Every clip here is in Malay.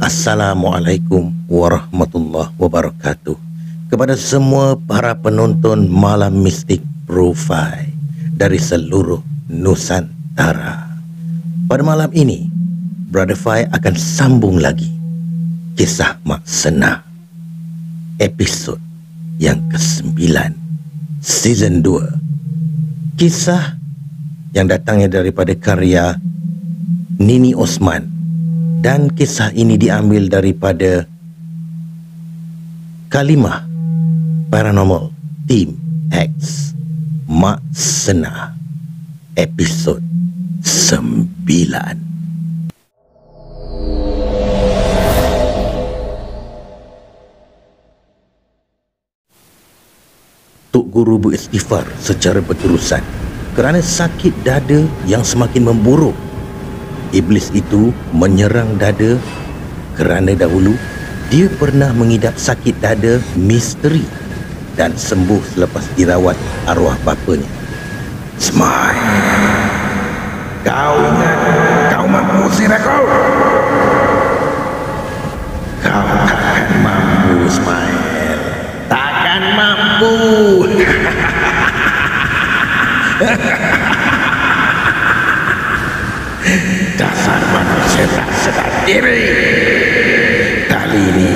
Assalamualaikum warahmatullahi wabarakatuh. Kepada semua para penonton Malam Mistik Profile dari seluruh Nusantara. Pada malam ini, Brother Fai akan sambung lagi kisah Mak Senah, episod yang ke-9, season 2. Kisah yang datangnya daripada karya Nini Osman. Dan kisah ini diambil daripada Kalimah Paranormal Team X, Mak Senah, episod 9. Tok Guru beristighfar secara berterusan kerana sakit dada yang semakin memburuk. Iblis itu menyerang dada kerana dahulu dia pernah mengidap sakit dada misteri dan sembuh selepas dirawat arwah bapanya. Smile, kau ingat kau mampu usir aku? Kau takkan mampu, Smile. Takkan mampu. Dasar manusia tak sedar diri. Kali ini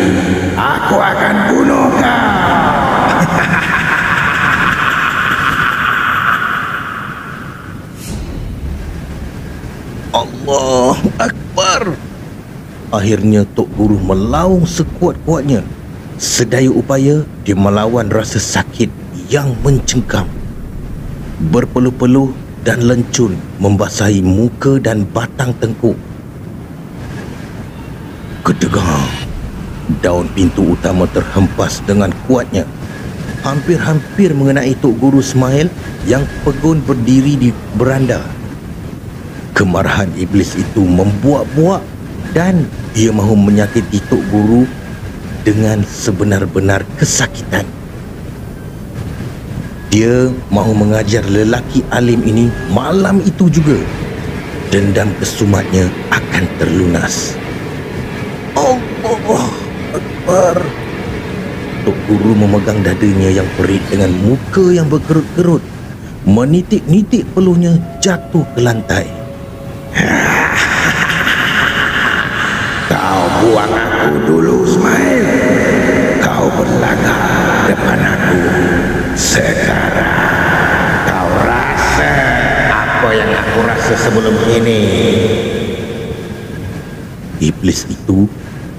aku akan bunuh kau. Allahu Akbar. Akhirnya Tok Guru melaung sekuat-kuatnya. Sedaya upaya dia melawan rasa sakit yang mencengkam. Berpeluh-peluh dan lencun membasahi muka dan batang tengkuk. Kedegang, daun pintu utama terhempas dengan kuatnya, hampir-hampir mengenai Tok Guru Smile yang pegun berdiri di beranda. Kemarahan iblis itu membuak-buak dan ia mahu menyakiti Tok Guru dengan sebenar-benar kesakitan. Dia mahu mengajar lelaki alim ini malam itu juga. Dendam kesumatnya akan terlunas. Allah Akbar. Tok Guru memegang dadanya yang perih dengan muka yang berkerut-kerut. Menitik-nitik peluhnya jatuh ke lantai. Kau buang aku dulu, Smile. Kau berlagak depan aku. Sekarang kau rasa apa yang aku rasa sebelum ini. Iblis itu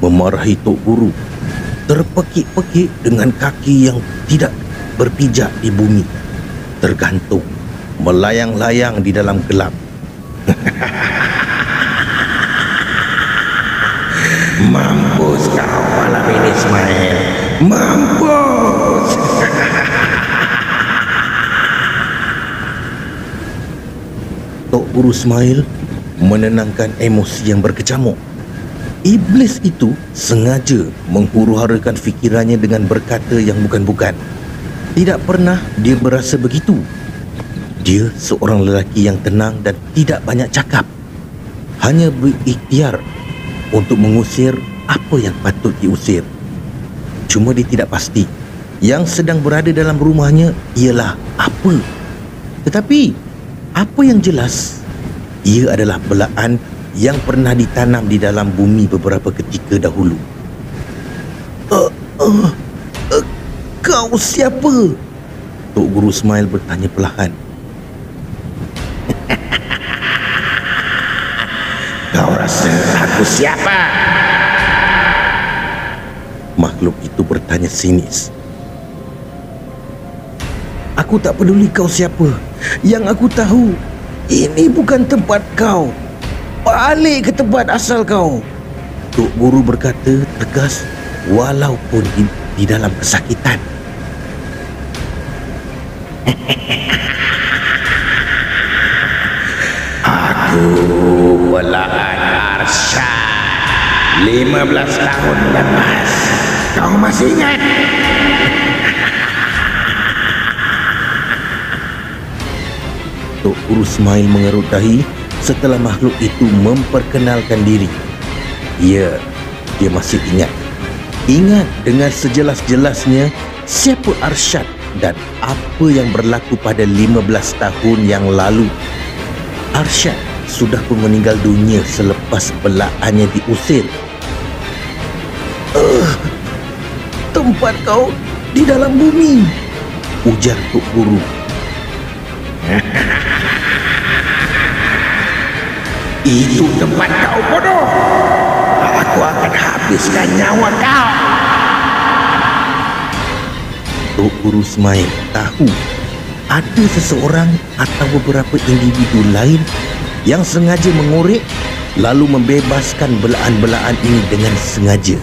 memarahi Tok Guru, terpekik-pekik dengan kaki yang tidak berpijak di bumi, tergantung, melayang-layang di dalam gelap. Mampus kau malam ini, Smile. Mampus. Tok Guru Smile menenangkan emosi yang berkecamuk. Iblis itu sengaja menghuru-harakan fikirannya dengan berkata yang bukan-bukan. Tidak pernah dia berasa begitu. Dia seorang lelaki yang tenang dan tidak banyak cakap. Hanya berikhtiar untuk mengusir apa yang patut diusir. Cuma dia tidak pasti yang sedang berada dalam rumahnya ialah apa. Tetapi apa yang jelas, ia adalah belaan yang pernah ditanam di dalam bumi beberapa ketika dahulu. Kau siapa? Tok Guru Smile bertanya perlahan. Kau rasa aku siapa? Makhluk itu bertanya sinis. Aku tak peduli kau siapa. Yang aku tahu, ini bukan tempat kau. Balik ke tempat asal kau. Tok Guru berkata tegas walaupun di dalam kesakitan. Aku belaan Arsyad 15 tahun lepas. Kau masih ingat? Tok Guru Smile mengerut dahi setelah makhluk itu memperkenalkan diri. Ya, Dia masih ingat dengan sejelas-jelasnya siapa Arsyad dan apa yang berlaku pada 15 tahun yang lalu. Arsyad sudah pun meninggal dunia selepas belaannya diusir. Tempat kau di dalam bumi, ujar Tok Guru. Itu tempat kau, bodoh. Aku akan habiskan nyawa kau. Tok Guru Ismail tahu ada seseorang atau beberapa individu lain yang sengaja mengorek lalu membebaskan belaan-belaan ini dengan sengaja.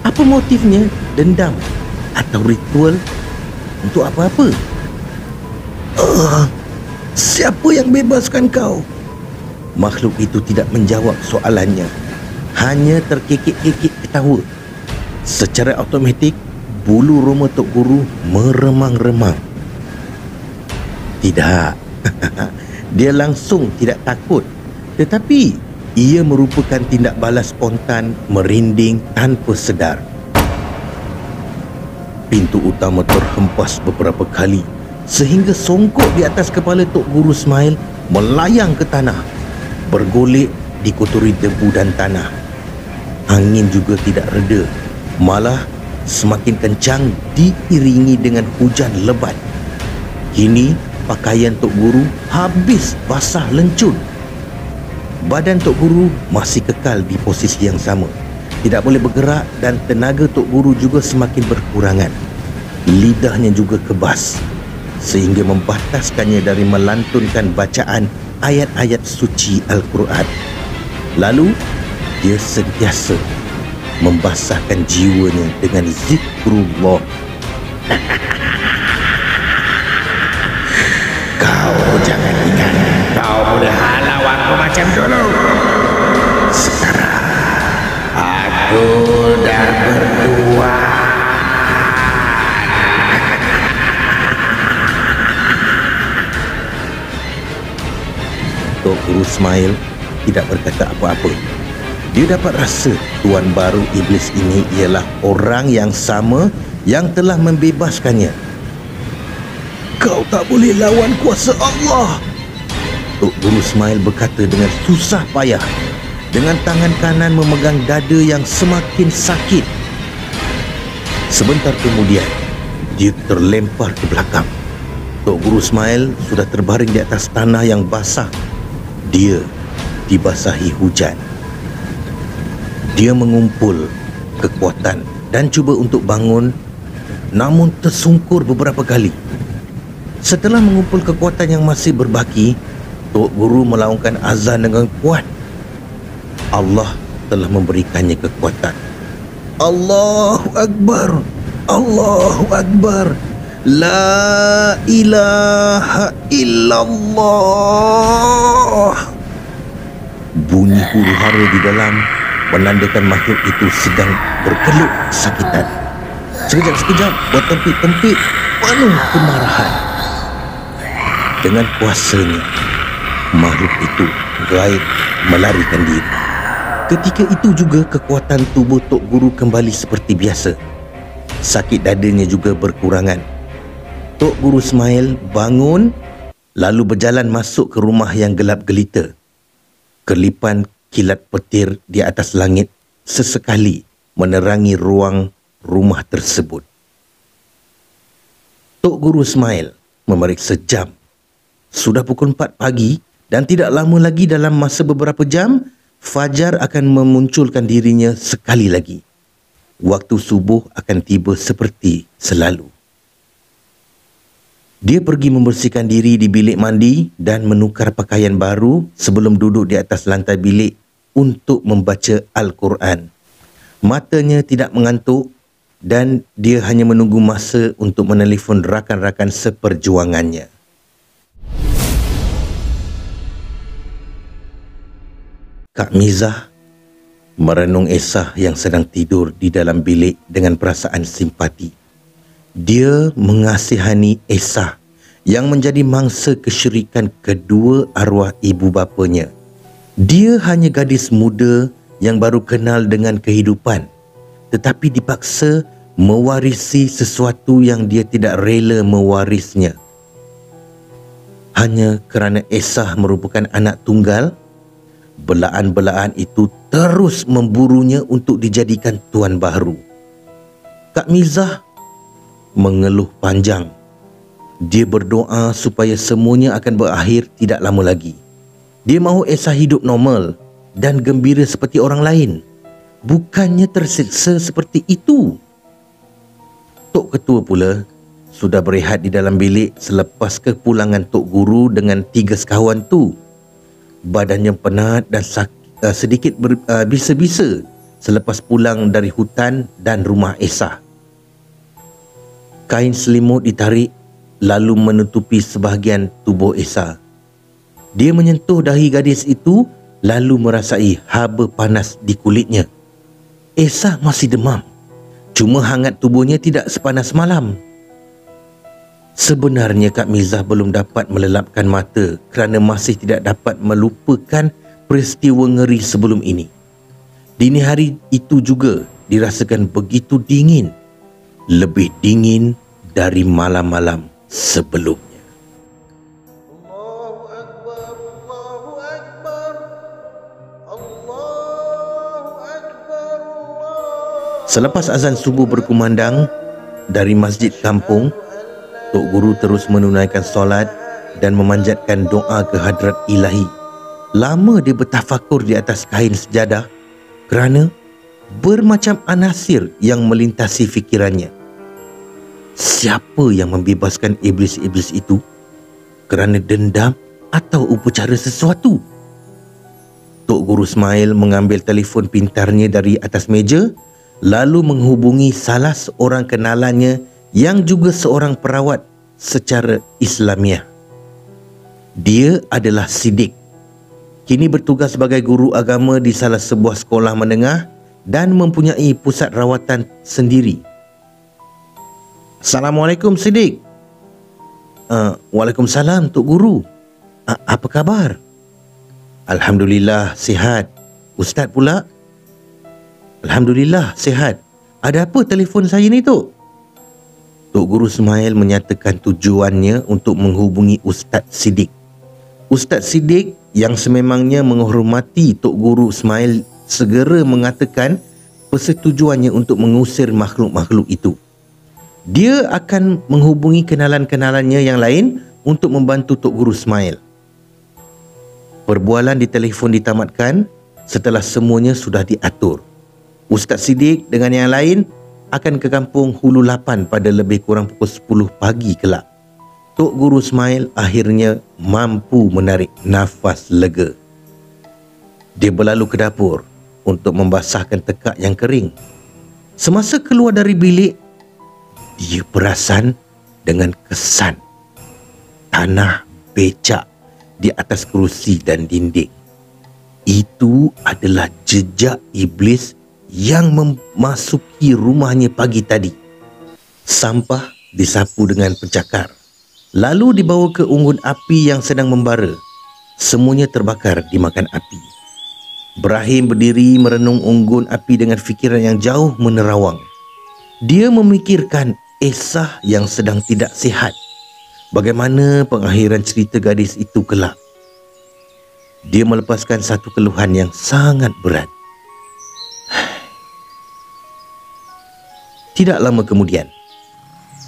Apa motifnya? Dendam atau ritual untuk apa-apa? Siapa yang bebaskan kau? Makhluk itu tidak menjawab soalannya, hanya terkekek-kekek ketawa. Secara automatik bulu roma Tok Guru meremang-remang. Tidak, dia langsung tidak takut, tetapi ia merupakan tindak balas spontan merinding tanpa sedar. Pintu utama terhempas beberapa kali sehingga songkok di atas kepala Tok Guru Ismail melayang ke tanah, bergolek dikotori debu dan tanah. Angin juga tidak reda, malah semakin kencang diiringi dengan hujan lebat. Kini pakaian Tok Guru habis basah lencun. Badan Tok Guru masih kekal di posisi yang sama, tidak boleh bergerak, dan tenaga Tok Guru juga semakin berkurangan. Lidahnya juga kebas sehingga membataskannya dari melantunkan bacaan ayat-ayat suci Al-Quran. Lalu dia sentiasa membasahkan jiwanya dengan zikrullah. Kau jangan ingat kau boleh halau aku macam dulu. Sekarang aku dah berdua. Tok Guru Ismail tidak berkata apa-apa. Dia dapat rasa tuan baru iblis ini ialah orang yang sama yang telah membebaskannya. Kau tak boleh lawan kuasa Allah. Tok Guru Ismail berkata dengan susah payah, dengan tangan kanan memegang dada yang semakin sakit. Sebentar kemudian, dia terlempar ke belakang. Tok Guru Ismail sudah terbaring di atas tanah yang basah. Dia dibasahi hujan. Dia mengumpul kekuatan dan cuba untuk bangun, namun tersungkur beberapa kali. Setelah mengumpul kekuatan yang masih berbaki, Tok Guru melaungkan azan dengan kuat. Allah telah memberikannya kekuatan. Allahu Akbar, Allahu Akbar, La ilaha illallah. Bunyi huru hara di dalam menandakan makhluk itu sedang berkeluh kesakitan. Sekejap-sekejap bertempik-tempik penuh kemarahan. Dengan kuasanya, makhluk itu gaib melarikan diri. Ketika itu juga kekuatan tubuh Tok Guru kembali seperti biasa. Sakit dadanya juga berkurangan. Tok Guru Ismail bangun lalu berjalan masuk ke rumah yang gelap gelita. Kelipan kilat petir di atas langit sesekali menerangi ruang rumah tersebut. Tok Guru Ismail memeriksa jam. Sudah pukul 4 pagi dan tidak lama lagi, dalam masa beberapa jam, fajar akan memunculkan dirinya sekali lagi. Waktu subuh akan tiba seperti selalu. Dia pergi membersihkan diri di bilik mandi dan menukar pakaian baru sebelum duduk di atas lantai bilik untuk membaca Al-Quran. Matanya tidak mengantuk dan dia hanya menunggu masa untuk menelefon rakan-rakan seperjuangannya. Kak Mizah merenung Esah yang sedang tidur di dalam bilik dengan perasaan simpati. Dia mengasihani Esah yang menjadi mangsa kesyirikan kedua arwah ibu bapanya. Dia hanya gadis muda yang baru kenal dengan kehidupan, tetapi dipaksa mewarisi sesuatu yang dia tidak rela mewarisnya. Hanya kerana Esah merupakan anak tunggal, belaan-belaan itu terus memburunya untuk dijadikan tuan baharu. Kak Mizah mengeluh panjang. Dia berdoa supaya semuanya akan berakhir tidak lama lagi. Dia mahu Esah hidup normal dan gembira seperti orang lain, bukannya tersiksa seperti itu. Tok Ketua pula sudah berehat di dalam bilik selepas kepulangan Tok Guru dengan 3 sekawan tu. Badannya penat dan sedikit bisa-bisa selepas pulang dari hutan dan rumah Esah. Kain selimut ditarik lalu menutupi sebahagian tubuh Esah. Dia menyentuh dahi gadis itu lalu merasai haba panas di kulitnya. Esah masih demam. Cuma hangat tubuhnya tidak sepanas malam. Sebenarnya Kak Mizah belum dapat melelapkan mata kerana masih tidak dapat melupakan peristiwa ngeri sebelum ini. Dini hari itu juga dirasakan begitu dingin. Lebih dingin dari malam-malam sebelumnya. Allahu Akbar, Allahu Akbar, Allahu Akbar, Allah. Selepas azan subuh berkumandang dari masjid kampung, Tok Guru terus menunaikan solat dan memanjatkan doa ke hadrat ilahi. Lama dia bertafakur di atas kain sejadah kerana bermacam anasir yang melintasi fikirannya. Siapa yang membebaskan iblis-iblis itu? Kerana dendam atau upacara sesuatu? Tok Guru Ismail mengambil telefon pintarnya dari atas meja lalu menghubungi salah seorang kenalannya yang juga seorang perawat secara Islamiah. Dia adalah Siddiq. Kini bertugas sebagai guru agama di salah sebuah sekolah menengah dan mempunyai pusat rawatan sendiri. Assalamualaikum Siddiq. Waalaikumsalam Tok Guru. Apa khabar? Alhamdulillah sihat. Ustaz pula? Alhamdulillah sihat. Ada apa telefon saya ni Tok? Tok Guru Ismail menyatakan tujuannya untuk menghubungi Ustaz Siddiq. Ustaz Siddiq yang sememangnya menghormati Tok Guru Ismail segera mengatakan persetujuannya untuk mengusir makhluk-makhluk itu. Dia akan menghubungi kenalan-kenalannya yang lain untuk membantu Tok Guru Ismail. Perbualan di telefon ditamatkan setelah semuanya sudah diatur. Ustaz Siddiq dengan yang lain akan ke kampung Hulu Lapan pada lebih kurang pukul 10 pagi kelak. Tok Guru Ismail akhirnya mampu menarik nafas lega. Dia berlalu ke dapur untuk membasahkan tekak yang kering. Semasa keluar dari bilik, dia perasan dengan kesan tanah becak di atas kerusi dan dinding. Itu adalah jejak iblis yang memasuki rumahnya pagi tadi. Sampah disapu dengan pencakar, lalu dibawa ke unggun api yang sedang membara. Semuanya terbakar dimakan api. Ibrahim berdiri merenung unggun api dengan fikiran yang jauh menerawang. Dia memikirkan Esah yang sedang tidak sihat. Bagaimana pengakhiran cerita gadis itu kelak? Dia melepaskan satu keluhan yang sangat berat. Tidak lama kemudian,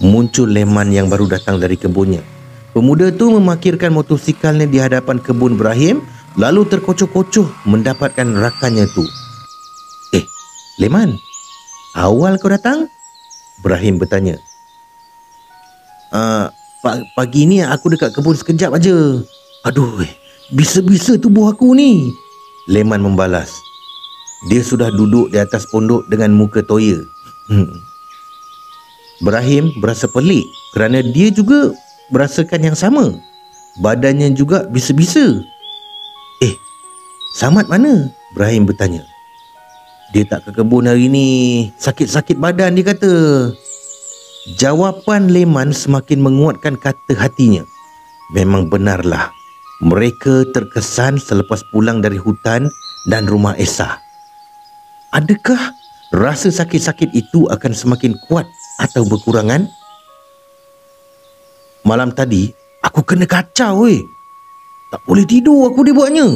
muncul Leman yang baru datang dari kebunnya. Pemuda itu memarkirkan motosikalnya di hadapan kebun Ibrahim, lalu terkocoh-kocoh mendapatkan rakannya itu. Leman, awal kau datang? Ibrahim bertanya. Pagi ni aku dekat kebun sekejap aja. Aduh, bisa-bisa tubuh aku ni. Leman membalas. Dia sudah duduk di atas pondok dengan muka toya. Ibrahim berasa pelik kerana dia juga merasakan yang sama. Badannya juga bisa-bisa. Samad mana? Ibrahim bertanya. Dia tak ke kebun hari ni. Sakit-sakit badan dia kata. Jawapan Leman semakin menguatkan kata hatinya. Memang benarlah. Mereka terkesan selepas pulang dari hutan dan rumah Esah. Adakah rasa sakit-sakit itu akan semakin kuat atau berkurangan? Malam tadi, aku kena kacau weh. Tak boleh tidur aku dibuatnya.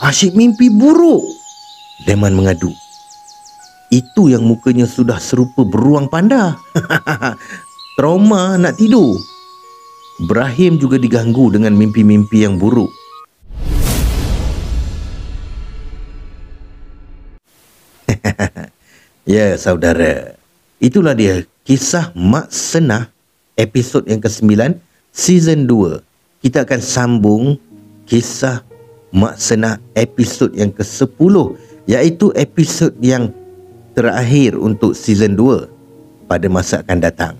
Asyik mimpi buruk. Leman mengadu. Itu yang mukanya sudah serupa beruang panda. Trauma nak tidur. Ibrahim juga diganggu dengan mimpi-mimpi yang buruk. Ya saudara, itulah dia kisah Mak Senah episod yang ke-9 season 2. Kita akan sambung kisah Mak Senah episod yang ke-10, iaitu episod yang terakhir untuk season 2 pada masa akan datang.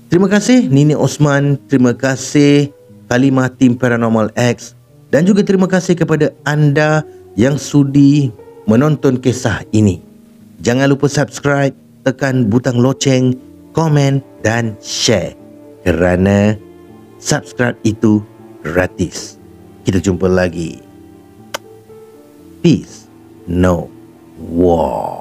Terima kasih Nini Osman, terima kasih Kalimah Tim Paranormal X, dan juga terima kasih kepada anda yang sudi menonton kisah ini. Jangan lupa subscribe, tekan butang loceng, komen dan share, kerana subscribe itu gratis. Kita jumpa lagi. Peace, no war.